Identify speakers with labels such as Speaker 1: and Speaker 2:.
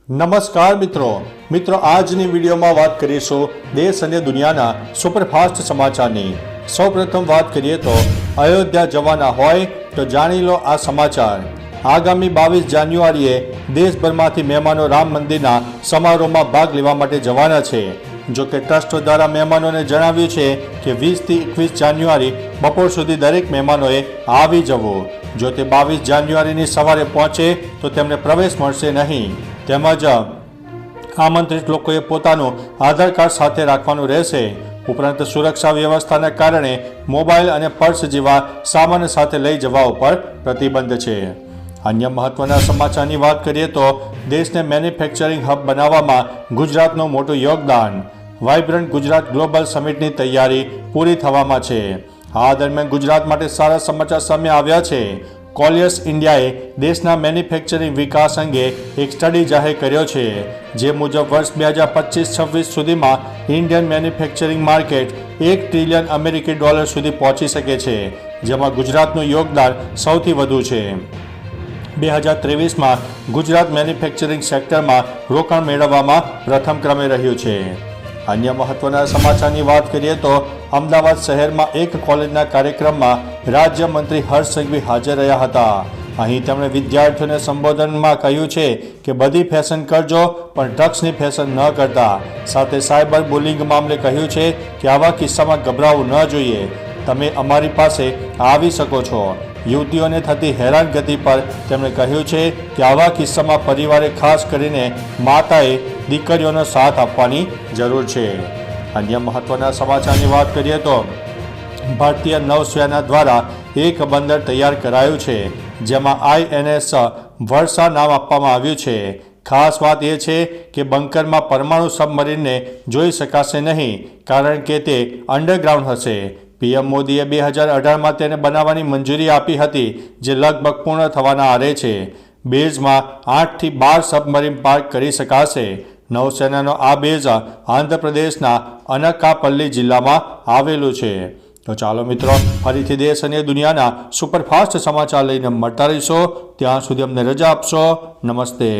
Speaker 1: નમસ્કાર મિત્રો આજની વિડીયોમાં વાત કરીશું દેશ અને દુનિયાના સુપરફાસ્ટ સમાચારની। સૌપ્રથમ વાત કરીએ તો અયોધ્યા જવાના હોય તો જાણી લો આ સમાચાર। આગામી 22 જાન્યુઆરીએ દેશભરમાંથી મહેમાનો રામ મંદિરના સમારોહમાં ભાગ લેવા માટે જવાના છે। જો કે ટ્રસ્ટ દ્વારા મહેમાનોને જણાવ્યું છે કે 20 થી 21 જાન્યુઆરી બપોર સુધી દરેક મહેમાનોએ આવી જવું। જો તે 22 જાન્યુઆરીની સવારે પહોંચે તો તેમને પ્રવેશ મળશે નહીં। તેમજ આમંત્રિત લોકોએ પોતાનું આધાર કાર્ડ સાથે રાખવાનું રહેશે। ઉપરાંત સુરક્ષા વ્યવસ્થાના કારણે મોબાઈલ અને પર્સ જેવા સામાન સાથે લઈ જવા ઉપર પ્રતિબંધ છે। અન્ય મહત્વના સમાચારની વાત કરીએ તો દેશને મેન્યુફેક્ચરિંગ હબ બનાવવામાં ગુજરાતનું મોટું યોગદાન। વાઇબ્રન્ટ ગુજરાત ગ્લોબલ સમિટની તૈયારી પૂરી થવામાં છે। આ દરમિયાન ગુજરાત માટે સારા સમાચાર સામે આવ્યા છે। કોલિયસ ઇન્ડિયાએ દેશના મેન્યુફેક્ચરિંગ વિકાસ અંગે એક સ્ટડી જાહેર કર્યો છે, જે મુજબ વર્ષ 2025-26 સુધીમાં ઇન્ડિયન મેન્યુફેક્ચરિંગ માર્કેટ $1 ટ્રિલિયન અમેરિકી ડોલર સુધી પહોંચી શકે છે, જેમાં ગુજરાતનું યોગદાન સૌથી વધુ છે। 2023માં ગુજરાત મેન્યુફેક્ચરિંગ સેક્ટરમાં રોકાણ મેળવવામાં પ્રથમ ક્રમે રહ્યું છે। અન્ય મહત્વના સમાચારની વાત કરીએ તો અમદાવાદ શહેરમાં એક કોલેજના કાર્યક્રમમાં રાજ્યમંત્રી હર્ષ સંઘવી હાજર રહ્યા હતા। અહીં તેમણે વિદ્યાર્થીઓને સંબોધનમાં કહ્યું છે કે બધી ફેશન કરજો પણ ડ્રગ્સની ફેશન ન કરતા। સાથે સાયબર બુલિંગ મામલે કહ્યું છે કે આવા કિસ્સામાં ગભરાવું ન જોઈએ। તમે અમારી પાસે આવી શકો છો। યુવતીઓને થતી હેરાનગતિ પર તેમણે કહ્યું છે કે આવા કિસ્સામાં પરિવારે ખાસ કરીને માતાએ દીકરીઓનો સાથ આપવાની જરૂર છે। અન્ય મહત્વના સમાચારની વાત કરીએ તો ભારતીય નૌસેના દ્વારા એક બંદર તૈયાર કરાયું છે, જેમાં INS વર્ષા નામ આપવામાં આવ્યું છે। ખાસ વાત એ છે કે બંકરમાં પરમાણુ સબમરીનને જોઈ શકાશે નહીં, કારણ કે તે અંડરગ્રાઉન્ડ હશે। પીએમ મોદીએ 2018માં તેને બનાવવાની મંજૂરી આપી હતી, જે લગભગ પૂર્ણ થવાના આરે છે। બેઝમાં 8 થી 12 સબમરીન પાર્ક કરી શકાશે। નૌસેનાનો આ બેઝ આંધ્રપ્રદેશના અનકાપલ્લી જિલ્લામાં આવેલું છે। તો ચાલો મિત્રો, ફરીથી દેશ અને દુનિયાના સુપરફાસ્ટ સમાચાર લઈને મળતા રહીશો। ત્યાં સુધી અમને રજા આપશો। નમસ્તે।